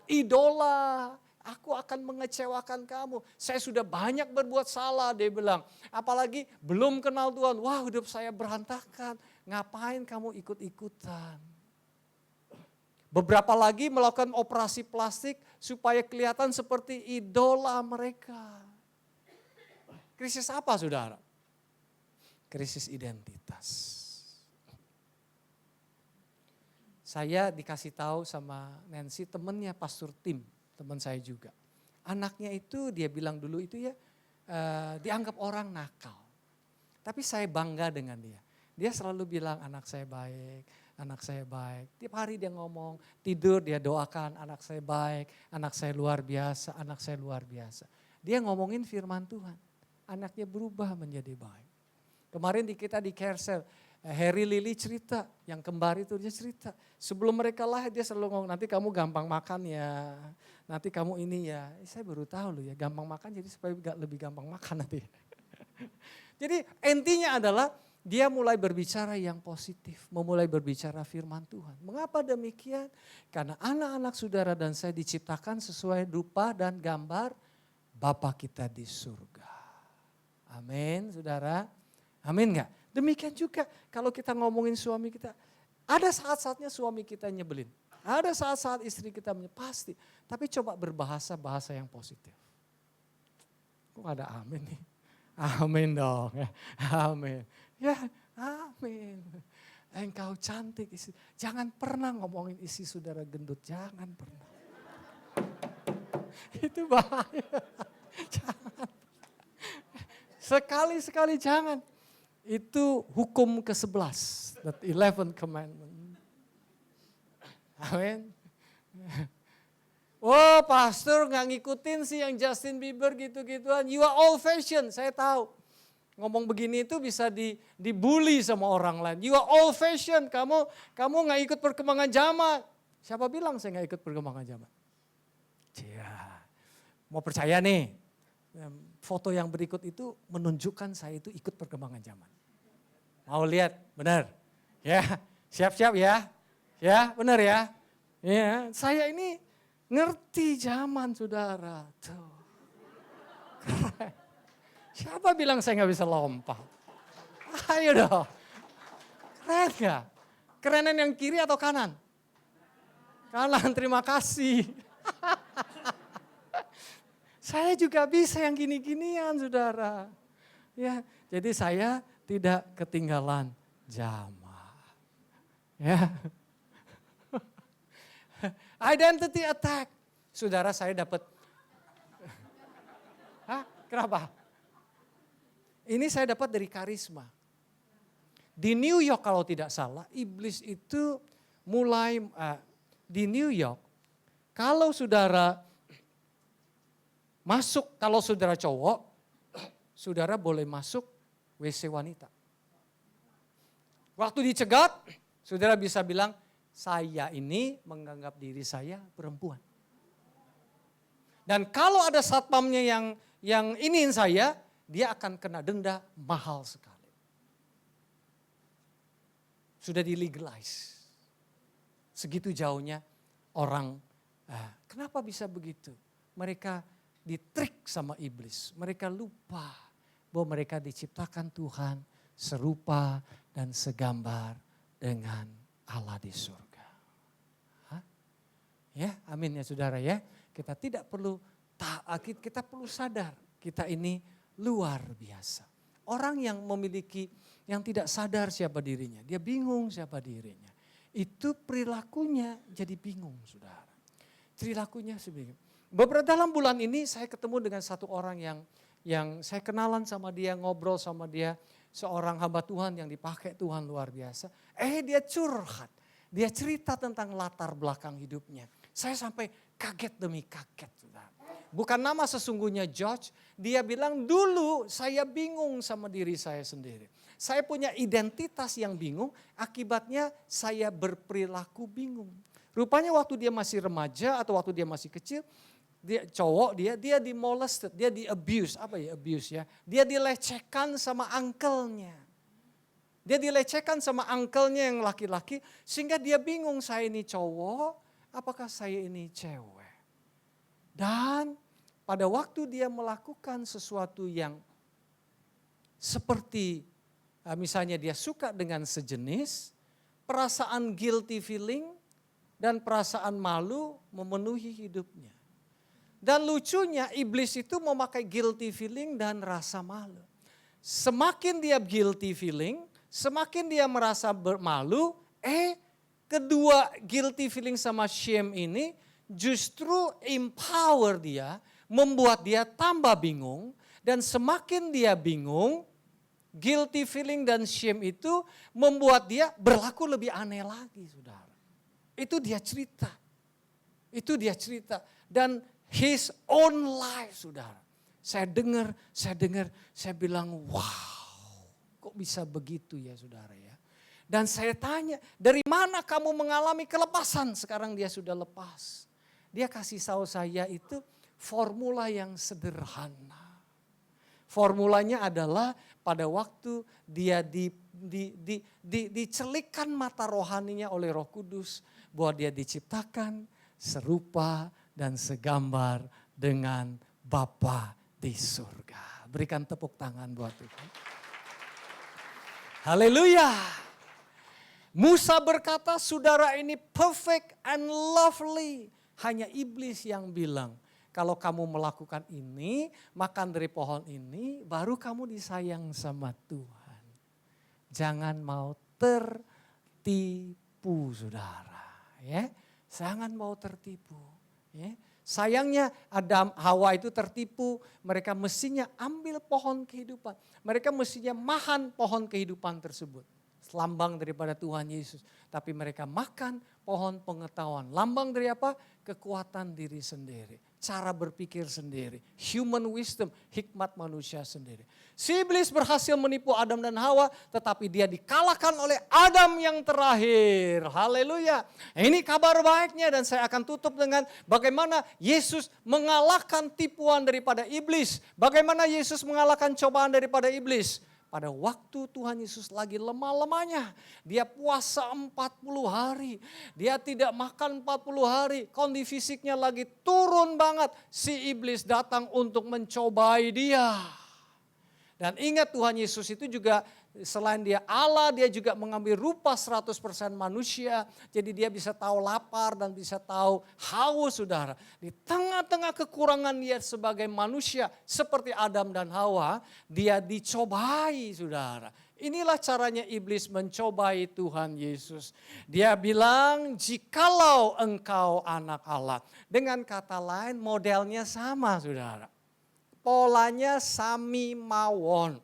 Idola. Aku akan mengecewakan kamu. Saya sudah banyak berbuat salah, dia bilang. Apalagi belum kenal Tuhan. Wah, hidup saya berantakan. Ngapain kamu ikut-ikutan? Beberapa lagi melakukan operasi plastik supaya kelihatan seperti idola mereka. Krisis apa, saudara? Krisis identitas. Saya dikasih tahu sama Nancy, temennya Pastor Tim. Teman saya juga. Anaknya itu dia bilang dulu itu ya dianggap orang nakal. Tapi saya bangga dengan dia. Dia selalu bilang anak saya baik, anak saya baik. Tiap hari dia ngomong, tidur dia doakan anak saya baik, anak saya luar biasa, anak saya luar biasa. Dia ngomongin firman Tuhan, anaknya berubah menjadi baik. Kemarin kita di Carousel, Harry Lily cerita, yang kembar itu dia cerita. Sebelum mereka lahir dia selalu ngomong, nanti kamu gampang makan ya, nanti kamu ini ya. Saya baru tahu loh ya, gampang makan jadi supaya lebih gampang makan nanti. Jadi intinya adalah dia mulai berbicara yang positif, memulai berbicara firman Tuhan. Mengapa demikian? Karena anak-anak saudara dan saya diciptakan sesuai rupa dan gambar Bapa kita di surga. Amin saudara. Amin enggak? Demikian juga kalau kita ngomongin suami kita, ada saat-saatnya suami kita nyebelin. Ada saat-saat istri kita pasti. Tapi coba berbahasa-bahasa yang positif. Kok ada amin nih? Amin dong. Amin. Ya amin. Engkau cantik istri. Jangan pernah ngomongin istri saudara gendut. Jangan pernah. Itu bahaya. Jangan. Sekali-sekali jangan. Itu hukum ke-11, that 11th commandment. Amin. Oh pastor gak ngikutin sih yang Justin Bieber gitu-gituan. You are old fashion, saya tahu. Ngomong begini itu bisa dibully sama orang lain. You are old fashion, kamu gak ikut perkembangan zaman. Siapa bilang saya gak ikut perkembangan zaman? Cia, mau percaya nih. foto yang berikut itu menunjukkan saya itu ikut perkembangan zaman. Mau lihat? Benar. Ya, siap-siap ya. Ya, benar ya. Ya, saya ini ngerti zaman, saudara. Tuh. Keren. Siapa bilang saya nggak bisa lompat? Ayo dong. Keren gak? Kerenan yang kiri atau kanan? Kanan, terima kasih. Saya juga bisa yang gini-ginian, saudara. Ya, jadi saya tidak ketinggalan zaman. Ya. Identity attack. Saudara, saya dapat. Hah? Kenapa? Ini saya dapat dari karisma. Di New York kalau tidak salah, iblis itu mulai di New York. Kalau saudara masuk, kalau saudara cowok, saudara boleh masuk WC wanita. Waktu dicegat, saudara bisa bilang, saya ini menganggap diri saya perempuan. Dan kalau ada satpamnya yang iniin saya, dia akan kena denda mahal sekali. Sudah di-legalize. Segitu jauhnya orang, kenapa bisa begitu? Mereka ditrik sama iblis. Mereka lupa bahwa mereka diciptakan Tuhan serupa dan segambar dengan Allah di surga. Hah? Ya, amin ya saudara ya. Kita tidak perlu kita perlu sadar kita ini luar biasa. Orang yang tidak sadar siapa dirinya, dia bingung siapa dirinya. Itu perilakunya jadi bingung, saudara. Perilakunya sebingung. Dalam bulan ini saya ketemu dengan satu orang yang saya kenalan sama dia, ngobrol sama dia. Seorang hamba Tuhan yang dipakai Tuhan luar biasa. Dia curhat, dia cerita tentang latar belakang hidupnya. Saya sampai kaget demi kaget, saudara. Bukan nama sesungguhnya George, dia bilang dulu saya bingung sama diri saya sendiri. Saya punya identitas yang bingung, akibatnya saya berperilaku bingung. Rupanya waktu dia masih remaja atau waktu dia masih kecil, dia cowok dia di-molested, dia di-abuse, abuse ya. Dia dilecehkan sama uncle-nya. Dia dilecehkan sama uncle-nya yang laki-laki, sehingga dia bingung, saya ini cowok, apakah saya ini cewek. Dan pada waktu dia melakukan sesuatu yang seperti misalnya dia suka dengan sejenis, perasaan guilty feeling dan perasaan malu memenuhi hidupnya. Dan lucunya iblis itu memakai guilty feeling dan rasa malu. Semakin dia guilty feeling, semakin dia merasa malu, kedua guilty feeling sama shame ini justru empower dia, membuat dia tambah bingung, dan semakin dia bingung, guilty feeling dan shame itu membuat dia berlaku lebih aneh lagi, saudara. Itu dia cerita. Dan his own life, saudara. Saya dengar, saya bilang, wow, kok bisa begitu ya saudara ya. Dan saya tanya, dari mana kamu mengalami kelepasan? Sekarang dia sudah lepas. Dia kasih tahu saya itu formula yang sederhana. Formulanya adalah pada waktu dia dicelikkan mata rohaninya oleh Roh Kudus, bahwa dia diciptakan serupa dan segambar dengan Bapa di surga. Berikan tepuk tangan buat Tuhan. Haleluya. Musa berkata, saudara ini perfect and lovely. Hanya iblis yang bilang, kalau kamu melakukan ini, makan dari pohon ini, baru kamu disayang sama Tuhan. Jangan mau tertipu, saudara. Ya, jangan mau tertipu. Ya. Sayangnya Adam, Hawa itu tertipu, mereka mestinya ambil pohon kehidupan. Mereka mestinya makan pohon kehidupan tersebut. lambang daripada Tuhan Yesus. Tapi mereka makan pohon pengetahuan. Lambang dari apa? Kekuatan diri sendiri. Cara berpikir sendiri. Human wisdom, hikmat manusia sendiri. Si iblis berhasil menipu Adam dan Hawa, tetapi dia dikalahkan oleh Adam yang terakhir. Haleluya. Ini kabar baiknya, dan saya akan tutup dengan bagaimana Yesus mengalahkan tipuan daripada iblis. Bagaimana Yesus mengalahkan cobaan daripada iblis. Pada waktu Tuhan Yesus lagi lemah-lemahnya, dia puasa 40 hari, dia tidak makan 40 hari, kondisi fisiknya lagi turun banget. Si iblis datang untuk mencobai dia. Dan ingat Tuhan Yesus itu juga selain dia Allah, dia juga mengambil rupa 100% manusia. Jadi dia bisa tahu lapar dan bisa tahu haus, saudara. Di tengah-tengah kekurangan dia sebagai manusia seperti Adam dan Hawa, dia dicobai, saudara. Inilah caranya iblis mencobai Tuhan Yesus. Dia bilang, jikalau engkau anak Allah. Dengan kata lain modelnya sama, saudara. Polanya sami mawon.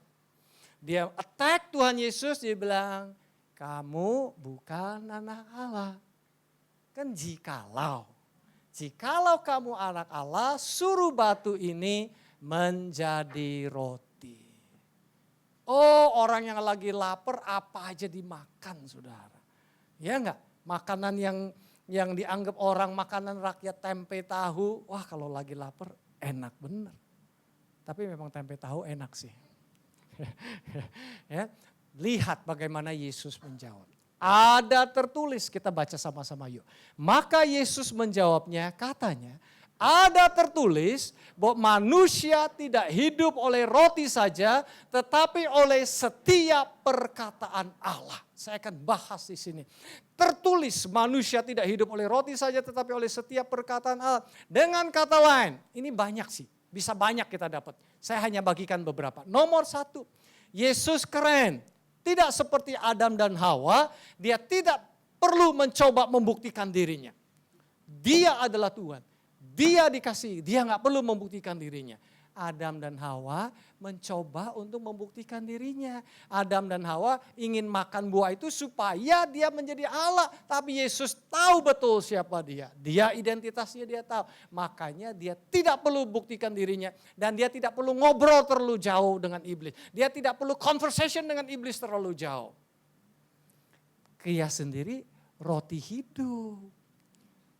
Dia attack Tuhan Yesus, dia bilang, kamu bukan anak Allah. Kan jikalau kamu anak Allah, suruh batu ini menjadi roti. Oh, orang yang lagi lapar apa aja dimakan, saudara. Ya enggak? Makanan yang dianggap orang makanan rakyat tempe tahu, wah kalau lagi lapar enak bener. Tapi memang tempe tahu enak sih. Ya, lihat bagaimana Yesus menjawab. Ada tertulis, kita baca sama-sama yuk. Maka Yesus menjawabnya, katanya, ada tertulis bahwa manusia tidak hidup oleh roti saja, tetapi oleh setiap perkataan Allah. Saya akan bahas di sini. Tertulis manusia tidak hidup oleh roti saja, tetapi oleh setiap perkataan Allah. Dengan kata lain, ini banyak sih. Bisa banyak kita dapat. Saya hanya bagikan beberapa. Nomor 1, Yesus keren. Tidak seperti Adam dan Hawa, dia tidak perlu mencoba membuktikan dirinya. Dia adalah Tuhan. Dia dikasihi, dia nggak perlu membuktikan dirinya. Adam dan Hawa mencoba untuk membuktikan dirinya. Adam dan Hawa ingin makan buah itu supaya dia menjadi Allah. Tapi Yesus tahu betul siapa dia. Dia identitasnya dia tahu. Makanya dia tidak perlu buktikan dirinya. Dan dia tidak perlu ngobrol terlalu jauh dengan iblis. Dia tidak perlu conversation dengan iblis terlalu jauh. Dia sendiri roti hidup.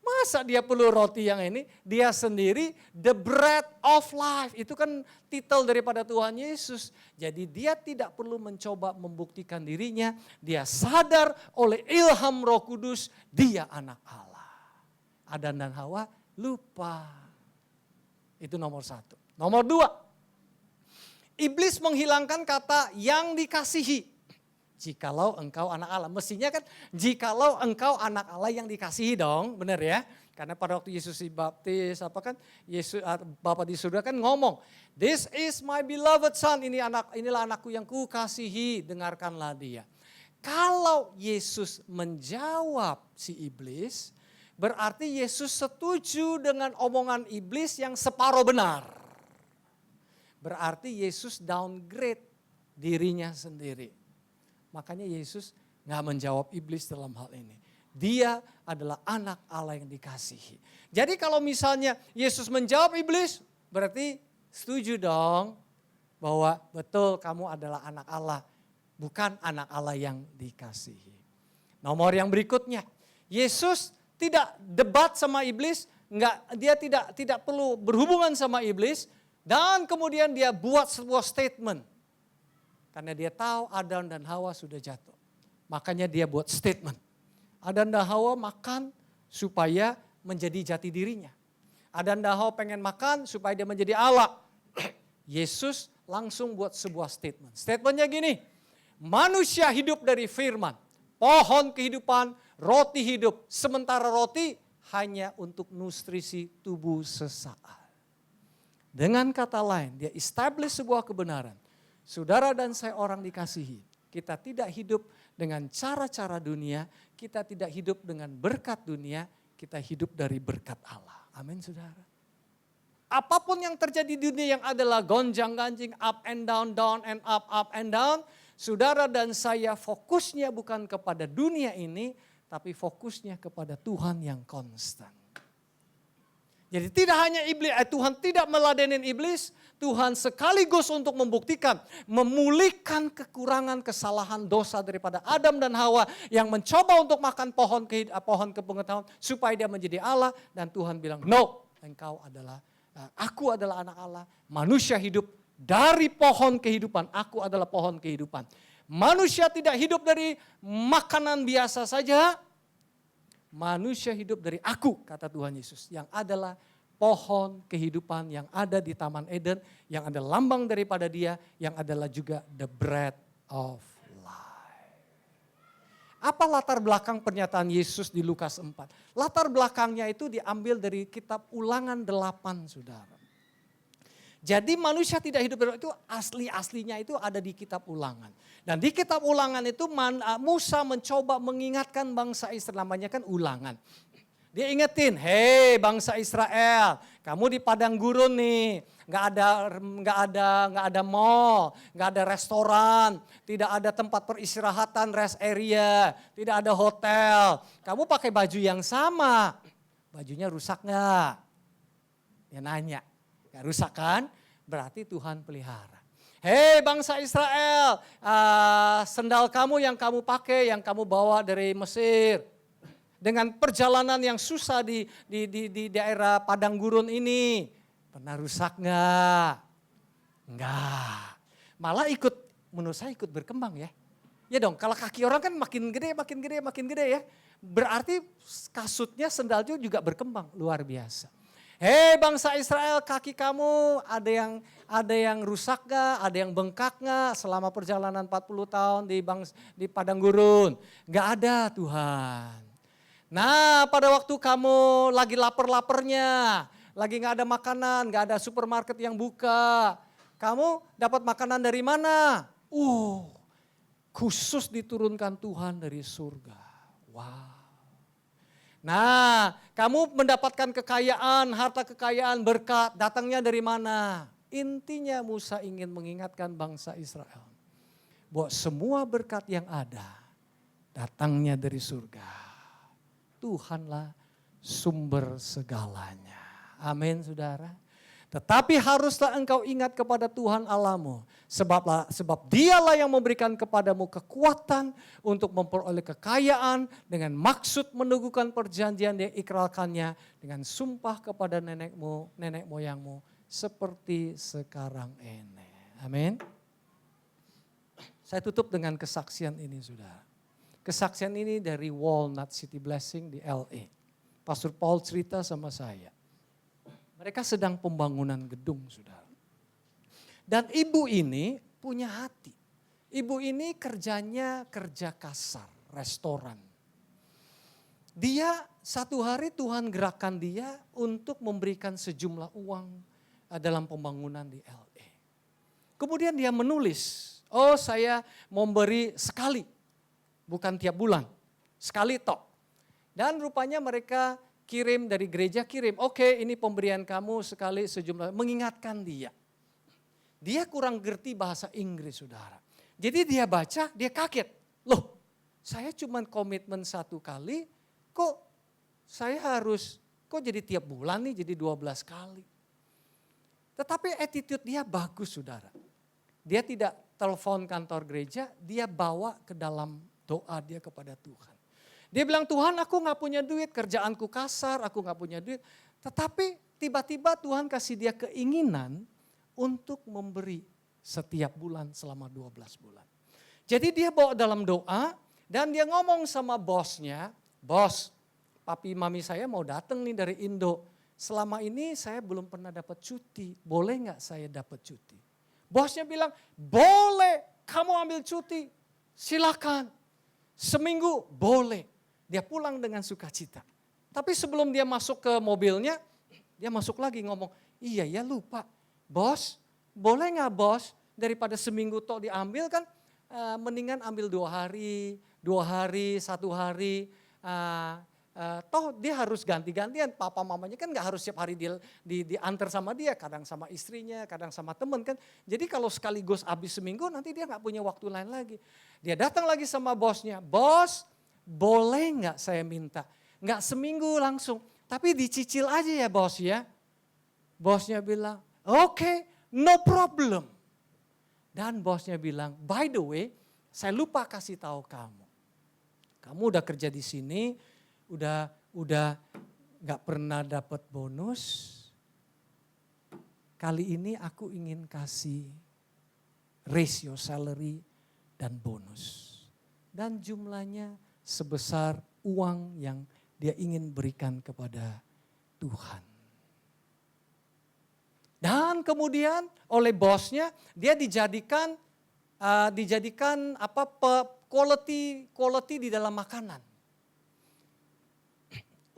Masa dia perlu roti yang ini? Dia sendiri the bread of life. Itu kan titel daripada Tuhan Yesus. Jadi dia tidak perlu mencoba membuktikan dirinya. Dia sadar oleh ilham Roh Kudus dia anak Allah. Adam dan Hawa lupa. Itu nomor 1. Nomor 2. Iblis menghilangkan kata yang dikasihi. Jikalau engkau anak Allah. Mestinya kan jikalau engkau anak Allah yang dikasihi dong, benar ya? Karena pada waktu Yesus dibaptis, apa kan Yesus Bapa di surga kan ngomong, "This is my beloved son." Inilah anakku yang kukasihi, dengarkanlah dia. Kalau Yesus menjawab si iblis, berarti Yesus setuju dengan omongan iblis yang separuh benar. Berarti Yesus downgrade dirinya sendiri. Makanya Yesus gak menjawab iblis dalam hal ini. Dia adalah anak Allah yang dikasihi. Jadi kalau misalnya Yesus menjawab iblis, berarti setuju dong bahwa betul kamu adalah anak Allah, bukan anak Allah yang dikasihi. Nomor yang berikutnya, Yesus tidak debat sama iblis, dia tidak perlu berhubungan sama iblis, dan kemudian dia buat sebuah statement. Karena dia tahu Adam dan Hawa sudah jatuh. Makanya dia buat statement. Adam dan Hawa makan supaya menjadi jati dirinya. Adam dan Hawa pengen makan supaya dia menjadi Allah. Yesus langsung buat sebuah statement. Statementnya gini, manusia hidup dari firman. Pohon kehidupan, roti hidup. Sementara roti hanya untuk nutrisi tubuh sesaat. Dengan kata lain, dia establish sebuah kebenaran. Saudara dan saya orang dikasihi, kita tidak hidup dengan cara-cara dunia, kita tidak hidup dengan berkat dunia, kita hidup dari berkat Allah. Amin saudara. Apapun yang terjadi di dunia yang adalah gonjang-ganjing, up and down and up and down. Saudara dan saya fokusnya bukan kepada dunia ini, tapi fokusnya kepada Tuhan yang konstan. Jadi tidak hanya Tuhan tidak meladenin iblis, Tuhan sekaligus untuk membuktikan, memulihkan kekurangan, kesalahan, dosa daripada Adam dan Hawa yang mencoba untuk makan pohon kepengetahuan supaya dia menjadi Allah, dan Tuhan bilang, "No, aku adalah anak Allah, manusia hidup dari pohon kehidupan, aku adalah pohon kehidupan." Manusia tidak hidup dari makanan biasa saja, manusia hidup dari aku, kata Tuhan Yesus, yang adalah pohon kehidupan yang ada di Taman Eden, yang ada lambang daripada Dia, yang adalah juga the bread of life. Apa latar belakang pernyataan Yesus di Lukas 4? Latar belakangnya itu diambil dari kitab Ulangan 8, saudara. Jadi manusia tidak hidup dari itu aslinya itu ada di kitab Ulangan. Dan di kitab Ulangan itu Musa mencoba mengingatkan bangsa Israel, namanya kan Ulangan. Dia ingetin, hei bangsa Israel, kamu di padang gurun nih, nggak ada mall, nggak ada restoran, tidak ada tempat peristirahatan, rest area, tidak ada hotel. Kamu pakai baju yang sama, bajunya rusak nggak? Dia nanya. Gak rusak kan? Berarti Tuhan pelihara. Hei bangsa Israel, sendal kamu yang kamu pakai, yang kamu bawa dari Mesir. Dengan perjalanan yang susah di daerah padang gurun ini. Pernah rusak gak? Enggak. Malah menurut saya ikut berkembang ya. Ya dong, kalau kaki orang kan makin gede ya. Berarti kasutnya, sendalnya juga berkembang, luar biasa. Hei bangsa Israel, kaki kamu ada yang rusak gak, ada yang bengkak gak selama perjalanan 40 tahun di padang gurun? Gak ada Tuhan. Nah pada waktu kamu lagi lapar-laparnya, lagi gak ada makanan, gak ada supermarket yang buka. Kamu dapat makanan dari mana? Khusus diturunkan Tuhan dari surga. Wow. Nah, kamu mendapatkan kekayaan, harta kekayaan, berkat, datangnya dari mana? Intinya Musa ingin mengingatkan bangsa Israel bahwa semua berkat yang ada datangnya dari surga. Tuhanlah sumber segalanya. Amin, saudara. Tetapi haruslah engkau ingat kepada Tuhan Allahmu. Sebab Dialah yang memberikan kepadamu kekuatan untuk memperoleh kekayaan dengan maksud meneguhkan perjanjian yang ikrarkannya dengan sumpah kepada nenek moyangmu seperti sekarang ini. Amin. Saya tutup dengan kesaksian ini, saudara. Kesaksian ini dari Walnut City Blessing di LA. Pastor Paul cerita sama saya. Mereka sedang pembangunan gedung, saudara. Dan ibu ini punya hati. Ibu ini kerjanya kerja kasar, restoran. Dia satu hari Tuhan gerakkan dia untuk memberikan sejumlah uang dalam pembangunan di LA. Kemudian dia menulis, saya mau beri sekali, bukan tiap bulan, sekali tok. Dan rupanya mereka kirim dari gereja, oke ini pemberian kamu sekali sejumlah, mengingatkan dia. Dia kurang ngerti bahasa Inggris, saudara. Jadi dia baca, dia kaget. Loh, saya cuma komitmen satu kali, kok jadi tiap bulan nih, jadi 12 kali. Tetapi attitude dia bagus, saudara. Dia tidak telepon kantor gereja, dia bawa ke dalam doa dia kepada Tuhan. Dia bilang, Tuhan aku gak punya duit, kerjaanku kasar, aku gak punya duit. Tetapi tiba-tiba Tuhan kasih dia keinginan untuk memberi setiap bulan selama 12 bulan. Jadi dia bawa dalam doa dan dia ngomong sama bosnya, bos, papi mami saya mau datang nih dari Indo. Selama ini saya belum pernah dapat cuti, boleh gak saya dapat cuti? Bosnya bilang, boleh kamu ambil cuti, silakan. Seminggu boleh. Dia pulang dengan sukacita. Tapi sebelum dia masuk ke mobilnya, dia masuk lagi ngomong, iya ya lupa. Bos, boleh gak bos daripada seminggu tok diambil kan, mendingan ambil 2 hari, 1 hari, toh dia harus ganti-gantian, papa mamanya kan gak harus setiap hari diantar sama dia, kadang sama istrinya, kadang sama temen kan. Jadi kalau sekaligus habis seminggu nanti dia gak punya waktu lain lagi. Dia datang lagi sama bosnya, bos boleh gak saya minta? Gak seminggu langsung, tapi dicicil aja ya bos ya. Bosnya bilang, oke, no problem. Dan bosnya bilang, by the way, saya lupa kasih tahu kamu. Kamu udah kerja di sini, udah nggak pernah dapat bonus. Kali ini aku ingin kasih raise your salary dan bonus. Dan jumlahnya sebesar uang yang dia ingin berikan kepada Tuhan. Dan kemudian oleh bosnya dia dijadikan quality di dalam makanan.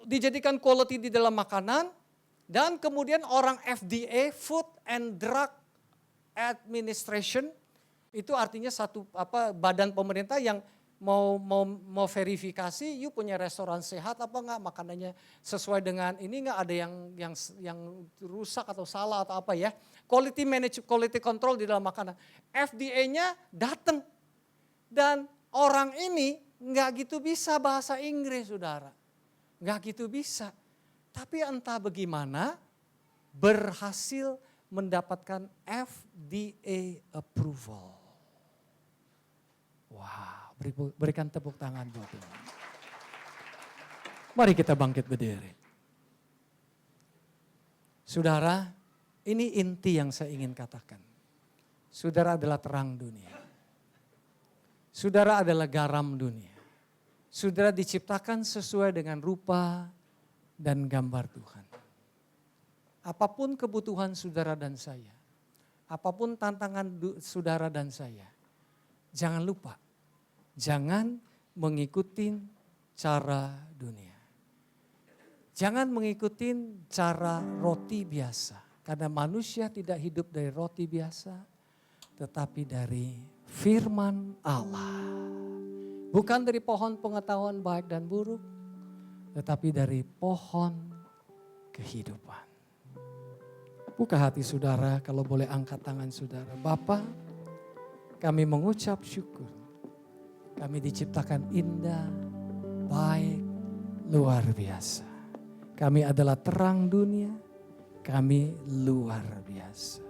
Dijadikan quality di dalam makanan dan kemudian orang FDA, Food and Drug Administration, itu artinya satu badan pemerintah yang mau verifikasi, you punya restoran sehat apa enggak, makanannya sesuai dengan ini enggak, ada yang rusak atau salah atau apa ya. Quality control di dalam makanan. FDA-nya datang dan orang ini enggak gitu bisa bahasa Inggris, saudara. Enggak gitu bisa. Tapi entah bagaimana berhasil mendapatkan FDA approval. Wow. Berikan tepuk tangan buat Tuhan. Mari kita bangkit berdiri. Saudara, ini inti yang saya ingin katakan. Saudara adalah terang dunia. Saudara adalah garam dunia. Saudara diciptakan sesuai dengan rupa dan gambar Tuhan. Apapun kebutuhan saudara dan saya, apapun tantangan saudara dan saya, jangan lupa. Jangan mengikuti cara dunia. Jangan mengikuti cara roti biasa. Karena manusia tidak hidup dari roti biasa, tetapi dari firman Allah. Bukan dari pohon pengetahuan baik dan buruk, tetapi dari pohon kehidupan. Buka hati saudara, kalau boleh angkat tangan saudara. Bapa, kami mengucap syukur. Kami diciptakan indah, baik, luar biasa. Kami adalah terang dunia, kami luar biasa.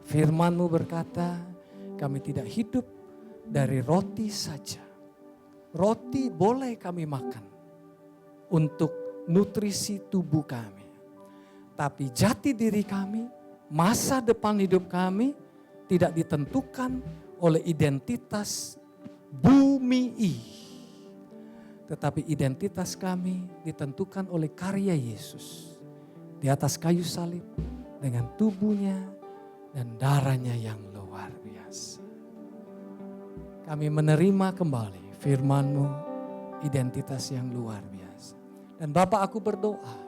Firman-Mu berkata, kami tidak hidup dari roti saja. Roti boleh kami makan untuk nutrisi tubuh kami. Tapi jati diri kami, masa depan hidup kami tidak ditentukan oleh identitas bumi, tetapi identitas kami ditentukan oleh karya Yesus di atas kayu salib dengan tubuhnya dan darahnya yang luar biasa. Kami menerima kembali firman-Mu, identitas yang luar biasa. Dan Bapak, aku berdoa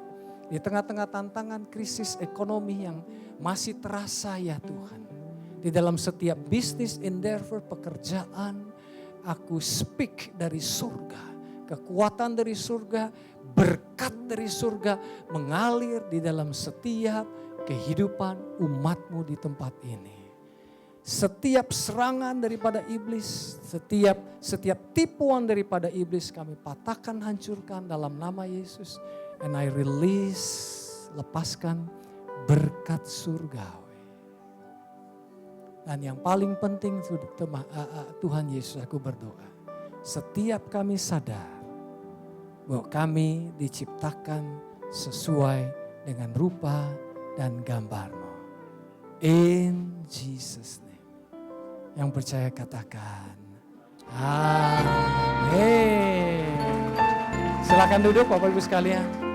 di tengah-tengah tantangan krisis ekonomi yang masih terasa ya Tuhan, di dalam setiap bisnis endeavor, pekerjaan, aku speak dari surga, kekuatan dari surga, berkat dari surga mengalir di dalam setiap kehidupan umat-Mu di tempat ini. Setiap serangan daripada iblis, setiap tipuan daripada iblis kami patahkan, hancurkan dalam nama Yesus. And I release, lepaskan berkat surgawi. Dan yang paling penting Tuhan Yesus, aku berdoa. Setiap kami sadar bahwa kami diciptakan sesuai dengan rupa dan gambar-Mu. In Jesus' name. Yang percaya katakan. Amin. Silakan duduk Bapak Ibu sekalian.